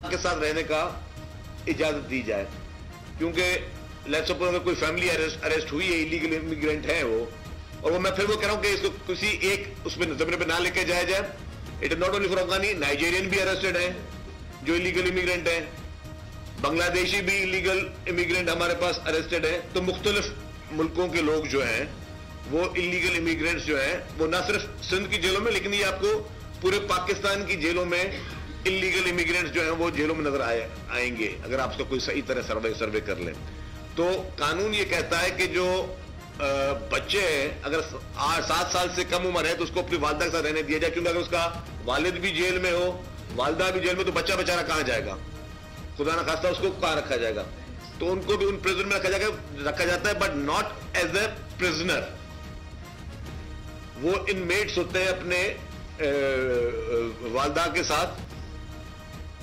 के साथ रहने का इजाजत दी जाए, क्योंकि लेट्स सपोज अगर कोई फैमिली अरेस्ट हुई है, इलीगल इमिग्रेंट है वो, और वो मैं फिर वो कह रहा हूं कि इसको किसी एक उसमें जमीन पे ना लेके जाया जाए। It is not only for Afghani, Nigerian भी अरेस्टेड है जो इलीगल इमिग्रेंट है, बांग्लादेशी भी इलीगल इमिग्रेंट हमारे पास अरेस्टेड है। तो मुख्तलिफ मुल्कों के लोग जो हैं वो इलीगल इमिग्रेंट्स जो हैं वो ना सिर्फ सिंध की जेलों में, लेकिन ये आपको पूरे पाकिस्तान की जेलों में इलीगल इमिग्रेंट्स जो हैं वो जेलों में नजर आएंगे अगर आप उसका कोई सही तरह सर्वे कर लें। तो कानून ये कहता है कि जो बच्चे हैं अगर 7 साल से कम उम्र है तो उसको अपनी वालिदा के साथ रहने दिया जाए, क्योंकि अगर उसका वालिद भी जेल में हो, वालिदा भी जेल में, तो बच्चा बेचारा कहां जाएगा, खुदा ना खास्ता उसको कहां रखा जाएगा। तो उनको भी उन प्रिजन में रखा जाता है, but not as a prisoner. वो इनमेट्स होते हैं अपने वालिदा के साथ।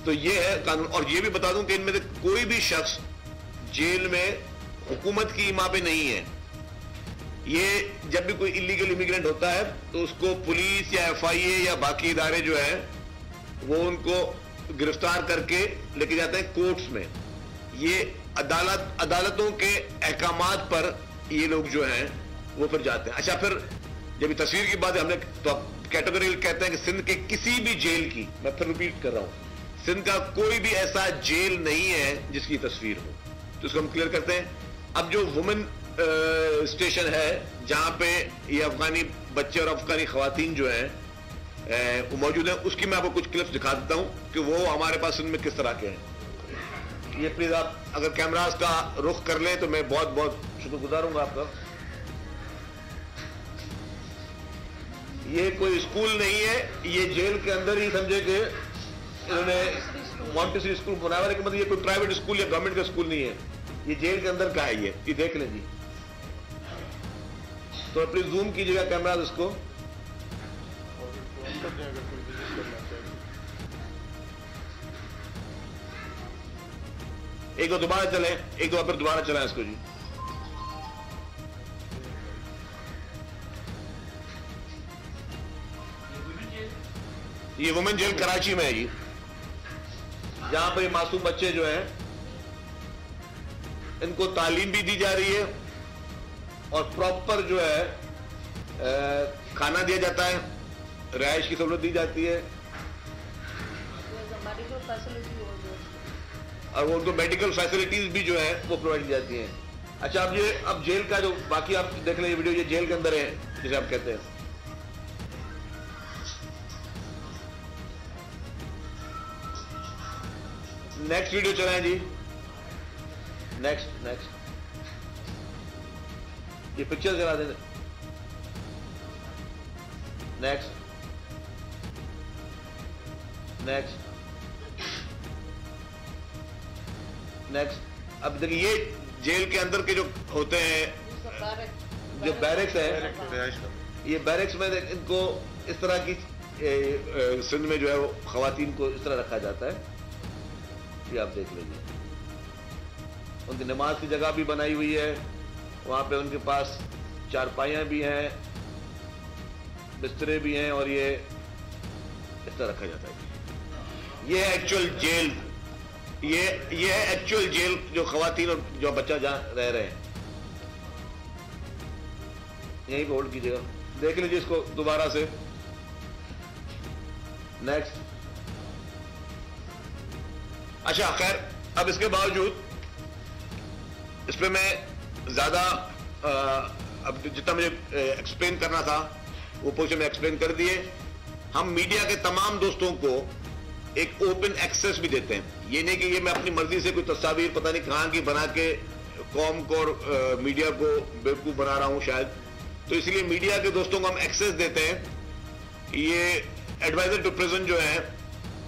तो ये है कानून। और ये भी बता दूं कि इनमें से कोई भी शख्स जेल में हुकूमत की इमा पे नहीं है। ये जब भी कोई इलीगल इमिग्रेंट होता है तो उसको पुलिस या FIA या बाकी इदारे जो है वो उनको गिरफ्तार करके लेके जाते हैं कोर्ट्स में। ये अदालतों के अहकामात पर ये लोग जो हैं वो फिर जाते हैं। अच्छा, फिर जब ये तस्वीर की बात है, हमने तो कैटेगरी कहते हैं कि सिंध के किसी भी जेल की, मैं फिर रिपीट कर रहा हूं, सिंध का कोई भी ऐसा जेल नहीं है जिसकी तस्वीर हो, तो इसको हम क्लियर करते हैं। अब जो वुमेन स्टेशन है जहां पे ये अफगानी बच्चे और अफगानी खवातीन जो हैं वो मौजूद हैं, उसकी मैं आपको कुछ क्लिप्स दिखा देता हूं कि वो हमारे पास सिंध में किस तरह के हैं। ये प्लीज आप अगर कैमरास का रुख कर लें तो मैं बहुत बहुत शुक्रगुजार हूंगा आपका। ये कोई स्कूल नहीं है, ये जेल के अंदर ही समझे कि इन्होंने मॉन्टेसरी स्कूल बनाया हुआ, लेकिन मतलब ये कोई प्राइवेट स्कूल या गवर्नमेंट का स्कूल नहीं है, ये जेल के अंदर का है। ये देख लें जी। तो प्लीज जूम कीजिएगा कैमरा इसको। एक दो दोबारा चले, एक दो फिर दोबारा चलाएं इसको जी। ये वुमेन जेल कराची में है जी, जहां पर ये मासूम बच्चे जो हैं इनको तालीम भी दी जा रही है और प्रॉपर जो है खाना दिया जाता है, रिहाइश की सहूलत दी जाती है और वो उनको मेडिकल फैसिलिटीज भी जो है वो प्रोवाइड की जाती हैं। अच्छा, अब जेल का जो बाकी आप देख लें, ये वीडियो, ये जेल के अंदर है जिसे आप कहते हैं। नेक्स्ट वीडियो चलाएं जी। नेक्स्ट ये पिक्चर जरा दें। नेक्स्ट अब देखिए, ये जेल के अंदर के जो होते हैं, जो बैरक्स है, ये बैरक्स में इनको इस तरह की सिंध में जो है वो खवातीन को इस तरह रखा जाता है। ये आप देख लीजिए, उनकी नमाज की जगह भी बनाई हुई है, वहां पे उनके पास चारपाइयां भी हैं, बिस्तरे भी हैं, और ये इस तरह रखा जाता है। ये एक्चुअल जेल, ये है एक्चुअल जेल जो खवातीन और जो बच्चा जहां रह रहे हैं। यहीं पे होल्ड कीजिएगा, देख लीजिए इसको दोबारा से। नेक्स्ट। अच्छा, खैर, अब इसके बावजूद इस पर मैं ज्यादा अब जितना मुझे एक्सप्लेन करना था वो पोर्शन में एक्सप्लेन कर दिए। हम मीडिया के तमाम दोस्तों को एक ओपन एक्सेस भी देते हैं। ये नहीं कि ये मैं अपनी मर्जी से कोई तस्वीर पता नहीं कहां की बना के कौम को और मीडिया को बेवकूफ बना रहा हूं शायद, तो इसलिए मीडिया के दोस्तों को हम एक्सेस देते हैं। ये एडवाइजर टू प्रिजन जो है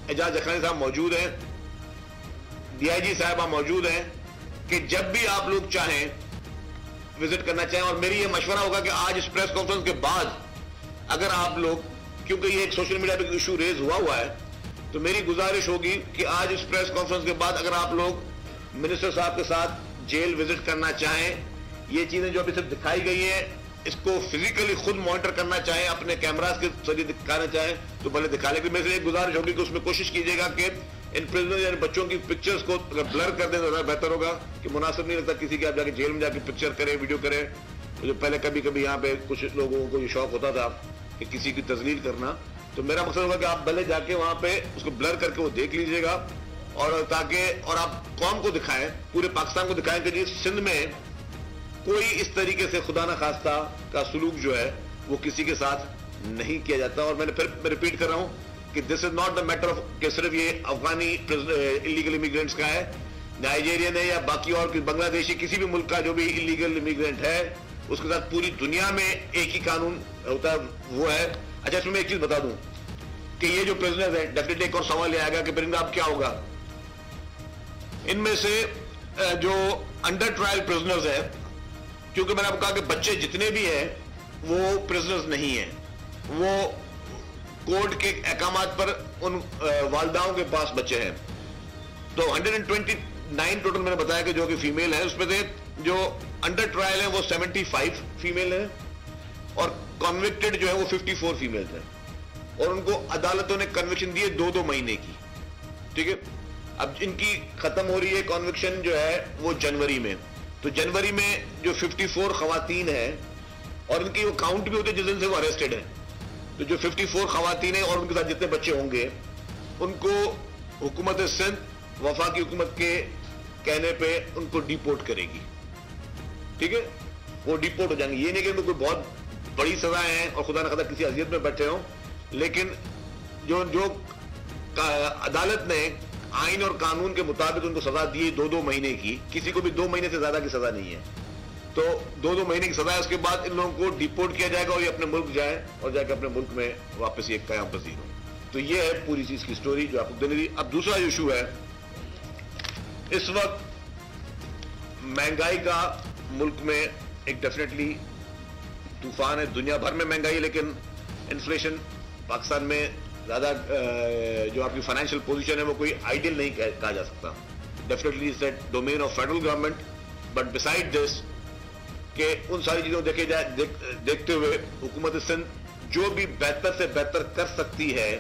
एजाज जखरानी साहब मौजूद हैं, DIG साहब मौजूद हैं, कि जब भी आप लोग चाहें विजिट करना चाहें। और मेरी ये मशवरा होगा कि आज इस प्रेस कॉन्फ्रेंस के बाद अगर आप लोग, क्योंकि ये एक सोशल मीडिया पे इशू रेज हुआ है, तो मेरी गुजारिश होगी कि आज इस प्रेस कॉन्फ्रेंस के बाद अगर आप लोग मिनिस्टर साहब के साथ जेल विजिट करना चाहें, ये चीजें जो अभी सिर्फ दिखाई गई है इसको फिजिकली खुद मॉनिटर करना चाहें, अपने कैमरास के जरिए दिखाना चाहें तो भले दिखा, लेकिन मेरे से एक गुजारिश होगी कि उसमें कोशिश कीजिएगा कि इन प्रिजनर्स यानी बच्चों की पिक्चर्स को अगर ब्लर कर दें तो ज़्यादा बेहतर होगा, कि मुनासिब नहीं लगता किसी के आप जाके जेल में जाके पिक्चर करें, वीडियो करें। जो पहले कभी कभी यहाँ पे कुछ लोगों को ये शौक होता था कि किसी की तजलील करना, तो मेरा मकसद होगा कि आप भले जाके वहाँ पे उसको ब्लर करके वो देख लीजिएगा, और ताकि और आप कौम को दिखाएं, पूरे पाकिस्तान को दिखाएं कि जी सिंध में कोई इस तरीके से खुदा न खास्ता का सलूक जो है वो किसी के साथ नहीं किया जाता। और मैंने फिर रिपीट कर रहा हूं कि this is not the matter of कि सिर्फ ये अफगानी इलीगल इमिग्रेंट्स का है, नाइजीरियन है या बाकी और बांग्लादेशी किसी भी मुल्क का जो भी इलीगल इमिग्रेंट है उसके साथ पूरी दुनिया में एक ही कानून होता है, वो है। अच्छा, इसमें मैं एक चीज बता दूं कि ये जो प्रिजनर्स है, डेफिनेटली एक और सवाल ये आएगा कि फिर इनका अब क्या होगा। इनमें से जो अंडर ट्रायल प्रिजनर्स है, क्योंकि मैंने आपको कहा कि बच्चे जितने भी हैं वो प्रिजनर्स नहीं हैं, वो कोर्ट के अहकामात पर उन वालदाओं के पास बच्चे हैं। तो 129 टोटल मैंने बताया कि जो कि फीमेल है, उसमें से जो अंडर ट्रायल है वो 75 फीमेल है और कन्विक्टेड जो है वो 54 फीमेल है, और उनको अदालतों ने कन्विक्शन दिए 2-2 महीने की। ठीक है, अब इनकी खत्म हो रही है कन्विक्शन जो है वो जनवरी में, तो जनवरी में जो 54 खवातीन है और इनकी वो काउंट भी होते हैं जिस दिन से वो अरेस्टेड है, तो जो 54 खवातीन है और उनके साथ जितने बच्चे होंगे उनको हुकूमत सिंध वफाकी हुकूमत के कहने पे उनको डिपोर्ट करेगी। ठीक है, वो डिपोर्ट हो जाएंगे। ये नहीं कि उनको कोई बहुत बड़ी सजाएं हैं और खुदा न खास्ता किसी अजियत में बैठे हों, लेकिन जो अदालत ने आइन और कानून के मुताबिक उनको सजा दी 2-2 महीने की, किसी को भी 2 महीने से ज्यादा की सजा नहीं है, तो 2-2 महीने की सजा है। उसके बाद इन लोगों को डिपोर्ट किया जाएगा और ये अपने मुल्क जाए और जाकर अपने मुल्क में वापस ये कयाम पजीर हो। तो ये है पूरी चीज की स्टोरी जो आपको देने दी। अब दूसरा इशू है, इस वक्त महंगाई का मुल्क में एक डेफिनेटली तूफान है, दुनिया भर में महंगाई है, लेकिन इन्फ्लेशन पाकिस्तान में ज्यादा जो आपकी फाइनेंशियल पोजीशन है वो कोई आइडियल नहीं कहा जा सकता। Definitely it's the domain of federal government, but beside this कि उन सारी चीजों देखते हुए हुकूमत सिंध जो भी बेहतर से बेहतर कर सकती है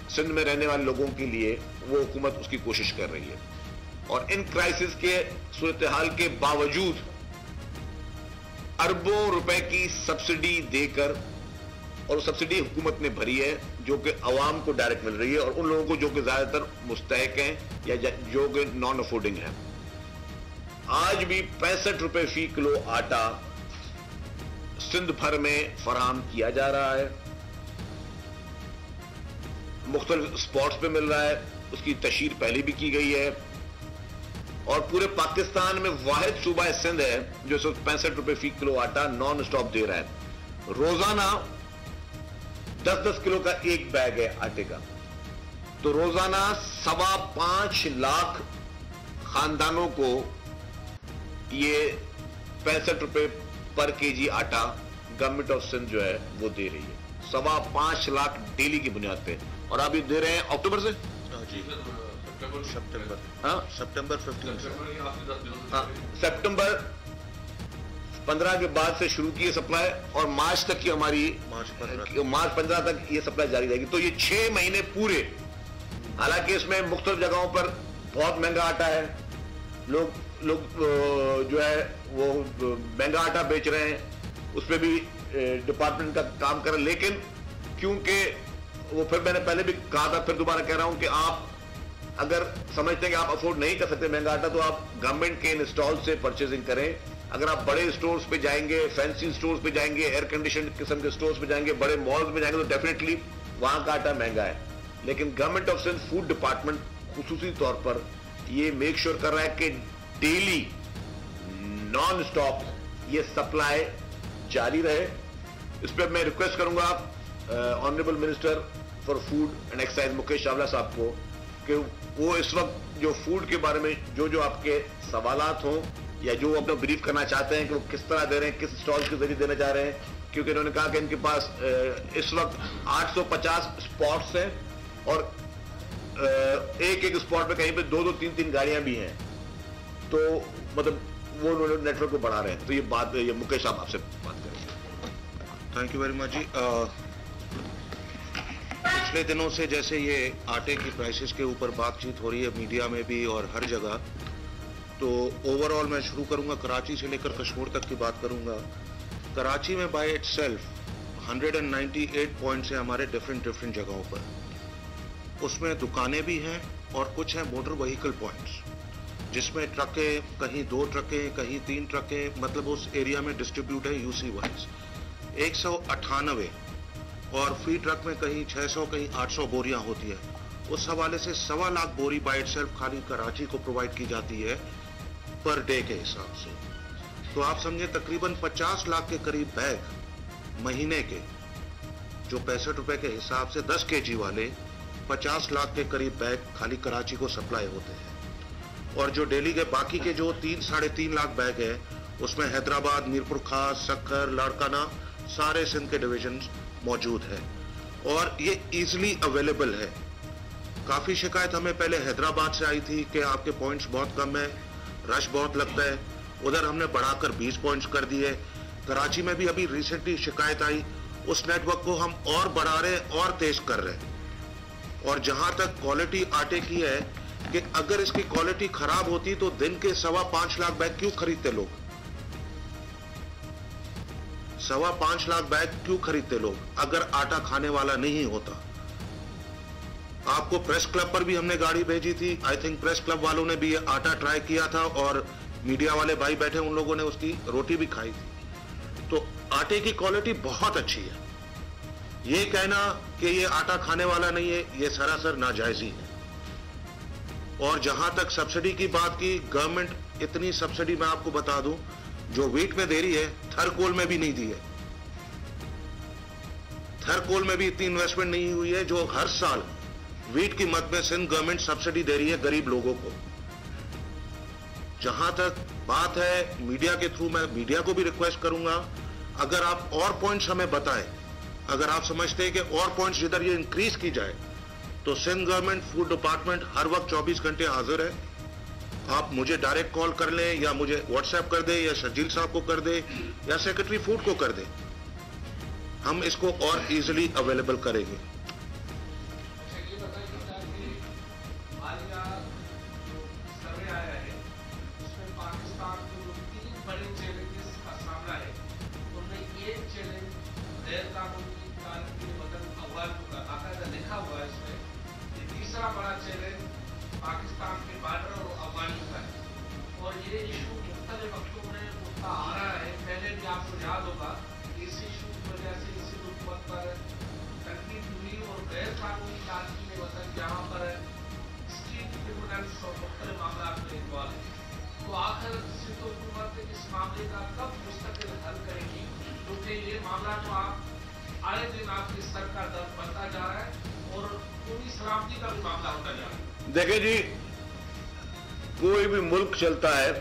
सिंध में रहने वाले लोगों के लिए, वो हुकूमत उसकी कोशिश कर रही है। और इन क्राइसिस के सूरत हाल के बावजूद अरबों रुपए की सब्सिडी देकर, और सब्सिडी हुकूमत ने भरी है जो कि अवाम को डायरेक्ट मिल रही है, और उन लोगों को जो कि ज्यादातर मुस्तहक हैं या जो कि नॉन अफोर्डिंग है। आज भी 65 रुपए फी किलो आटा सिंध भर में फराहम किया जा रहा है, मुख्तलिफ स्पॉट्स पे मिल रहा है, उसकी तशहीर पहले भी की गई है, और पूरे पाकिस्तान में वाहिद सूबा सिंध है जो 65 रुपए फी किलो आटा नॉन स्टॉप दे रहा है। रोजाना 10-10 किलो का एक बैग है आटे का, तो रोजाना 5.25 लाख खानदानों को ये 65 रुपए पर केजी आटा गवर्नमेंट ऑफ सिंध जो है वो दे रही है, 5.25 लाख डेली की बुनियाद पे। और आप ये दे रहे हैं अक्टूबर से, सितंबर 15 से, सितंबर 15 के बाद से शुरू की सप्लाई, और मार्च तक की हमारी मार्च 15 तक ये सप्लाई जारी रहेगी। तो ये 6 महीने पूरे, हालांकि इसमें मुख्तलिफ जगहों पर बहुत महंगा आटा है, लोग जो है वो महंगा आटा बेच रहे हैं, उस पर भी डिपार्टमेंट का काम कर रहे हैं, लेकिन क्योंकि वो, फिर मैंने पहले भी कहा था, फिर दोबारा कह रहा हूं कि आप अगर समझते हैं कि आप अफोर्ड नहीं कर सकते महंगा आटा, तो आप गवर्नमेंट के इन स्टॉल से परचेजिंग करें। अगर आप बड़े स्टोर्स पे जाएंगे, फैंसी स्टोर्स पे जाएंगे, एयर कंडीशन किस्म के स्टोर्स पे जाएंगे, बड़े मॉल्स में जाएंगे, तो डेफिनेटली वहां का आटा महंगा है। लेकिन government of Sindh food department खुसूसी तौर पर ये मेक श्योर कर रहा है कि डेली नॉन स्टॉप ये सप्लाई जारी रहे। इस पर मैं रिक्वेस्ट करूंगा honourable minister for food and excise Mukesh Chawla साहब को कि वो इस वक्त जो फूड के बारे में जो आपके सवालात हों या जो अपना ब्रीफ करना चाहते हैं कि वो किस तरह दे रहे हैं, किस स्टॉल के जरिए देना चाह रहे हैं, क्योंकि इन्होंने कहा कि इनके पास इस वक्त 850 स्पॉट्स हैं और एक स्पॉट पे कहीं पे 2-2, 3-3 गाड़ियां भी हैं, तो मतलब वो उन्होंने नेटवर्क को बढ़ा रहे हैं। तो ये मुकेश साहब आपसे बात करेंगे। थैंक यू वेरी मच जी। पिछले दिनों से जैसे ये आटे की प्राइसेस के ऊपर बातचीत हो रही है मीडिया में भी और हर जगह, तो ओवरऑल मैं शुरू करूंगा कराची से लेकर कश्मीर तक की बात करूंगा। कराची में बाय इटसेल्फ 198 पॉइंट्स हैं हमारे डिफरेंट जगहों पर। उसमें दुकानें भी हैं और कुछ हैं मोटर व्हीकल पॉइंट्स, जिसमें ट्रकें, कहीं 2 ट्रकें, कहीं 3 ट्रकें, मतलब उस एरिया में डिस्ट्रीब्यूट है यूसी वाइज 198, और फी ट्रक में कहीं 600 कहीं 800 बोरियां होती है। उस हवाले से 1.25 लाख बोरी बाय इटसेल्फ खाली कराची को प्रोवाइड की जाती है पर डे के हिसाब से। तो आप समझे तकरीबन 50 लाख के करीब बैग महीने के, जो 65 रुपए के हिसाब से 10 kg वाले 50 लाख के करीब बैग खाली कराची को सप्लाई होते हैं। और जो डेली के बाकी के जो 3-3.5 लाख बैग है, उसमें हैदराबाद, मीरपुर खास, सक्खर, लाड़काना, सारे सिंध के डिवीजन मौजूद है और ये इजीली अवेलेबल है। काफी शिकायत हमें पहले हैदराबाद से आई थी कि आपके पॉइंट्स बहुत कम है, रश बहुत लगता है। उधर हमने बढ़ाकर 20 पॉइंट्स कर दिए। कराची में भी अभी रिसेंटली शिकायत आई, उस नेटवर्क को हम और बढ़ा रहे और तेज कर रहे हैं। और जहां तक क्वालिटी आटे की है कि अगर इसकी क्वालिटी खराब होती तो दिन के 5.25 लाख बैग क्यों खरीदते लोग? 5.25 लाख बैग क्यों खरीदते लोग अगर आटा खाने वाला नहीं होता? आपको प्रेस क्लब पर भी हमने गाड़ी भेजी थी। आई थिंक प्रेस क्लब वालों ने भी ये आटा ट्राई किया था और मीडिया वाले भाई बैठे, उन लोगों ने उसकी रोटी भी खाई थी। तो आटे की क्वालिटी बहुत अच्छी है। ये कहना कि ये आटा खाने वाला नहीं है, ये सरासर नाजायजी है। और जहां तक सब्सिडी की बात की, गवर्नमेंट इतनी सब्सिडी मैं आपको बता दूं जो वीट में दे रही है, थरकोल में भी नहीं दी है। थरकोल में भी इतनी इन्वेस्टमेंट नहीं हुई है जो हर साल वीट की मद में सिंध गवर्नमेंट सब्सिडी दे रही है गरीब लोगों को। जहां तक बात है मीडिया के थ्रू, मैं मीडिया को भी रिक्वेस्ट करूंगा, अगर आप और पॉइंट्स हमें बताएं, अगर आप समझते हैं कि और पॉइंट्स जिधर ये इंक्रीज की जाए, तो सिंध गवर्नमेंट फूड डिपार्टमेंट हर वक्त 24 घंटे हाजिर है। आप मुझे डायरेक्ट कॉल कर लें या मुझे व्हाट्सएप कर दे या शर्जील साहब को कर दे या सेक्रेटरी फूड को कर दे, हम इसको और इजीली अवेलेबल करेंगे। बड़ा चैलेंज पाकिस्तान के बॉर्डर और अफगानियों का है और ये इशू मुख्तलिफ वक्तों में उठता आ रहा है। पहले भी आपको याद होगा इस इशू की वजह से इसी हुकूमत पर तनकीद हुई और गैर कानूनी तारकीन वतन जहाँ पर स्ट्रीट क्रिमिनल्स और मुख्तलिफ मामला में इन्वॉल्व है। तो आखिर सिंध हुकूमत इस मामले का कब मुस्तकिल हल करेगी? क्योंकि ये मामला तो आप आए दिन आपकी सर का दर्द बनता जा रहा है और पूरी सलामती का भी मामला होता जा रहा है। देखिए जी, कोई भी मुल्क चलता है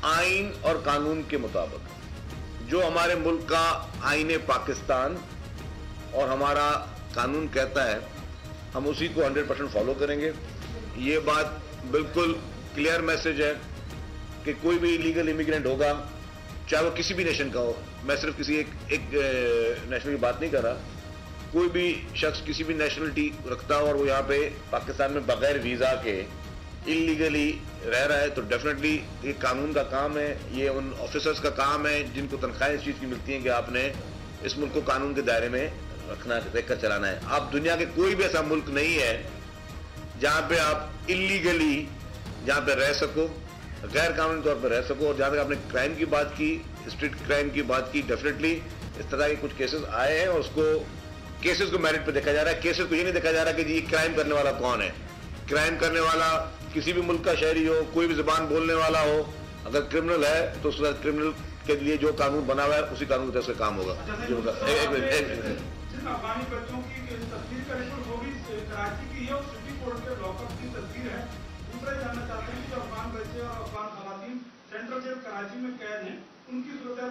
आइन और कानून के मुताबिक। जो हमारे मुल्क का आईन पाकिस्तान और हमारा कानून कहता है, हम उसी को 100% फॉलो करेंगे। ये बात बिल्कुल क्लियर मैसेज है कि कोई भी इलीगल इमिग्रेंट होगा, चाहे वो किसी भी नेशन का हो, मैं सिर्फ किसी एक नेशनल की बात नहीं कर रहा, कोई भी शख्स किसी भी नेशनलिटी रखता हो और वो यहाँ पे पाकिस्तान में बगैर वीजा के इलीगली रह रहा है, तो डेफिनेटली ये कानून का काम है, ये उन ऑफिसर्स का काम है जिनको तनख्वाहें इस चीज की मिलती हैं कि आपने इस मुल्क को कानून के दायरे में रखना, देखकर चलाना है। आप दुनिया के कोई भी ऐसा मुल्क नहीं है जहां पे आप इलीगली जहां पे रह सको, गैर कानूनी तौर पर रह सको। और जहां तक आपने क्राइम की बात की, स्ट्रीट क्राइम की बात की, डेफिनेटली इस तरह के कुछ केसेस आए हैं और उसको केसेस को मेरिट पे देखा जा रहा है। केसेस को ये नहीं देखा जा रहा कि जी क्राइम करने वाला कौन है। क्राइम करने वाला किसी भी मुल्क का शहरी हो, कोई भी जुबान बोलने वाला हो, अगर क्रिमिनल है तो उस क्रिमिनल के लिए जो कानून बना हुआ है उसी कानून के तहत उसका काम होगा। अफगानी बच्चों की तस्वीर का रिपोर्ट वो भी कराची की है और सिटी कोर्ट के लॉकअप की तस्वीर है। दूसरा जानना चाहते हैं कि जो अफगान बच्चे और अफगान खवातीन सेंट्रल जेल कराची में कैद हैं, उनकी सूरत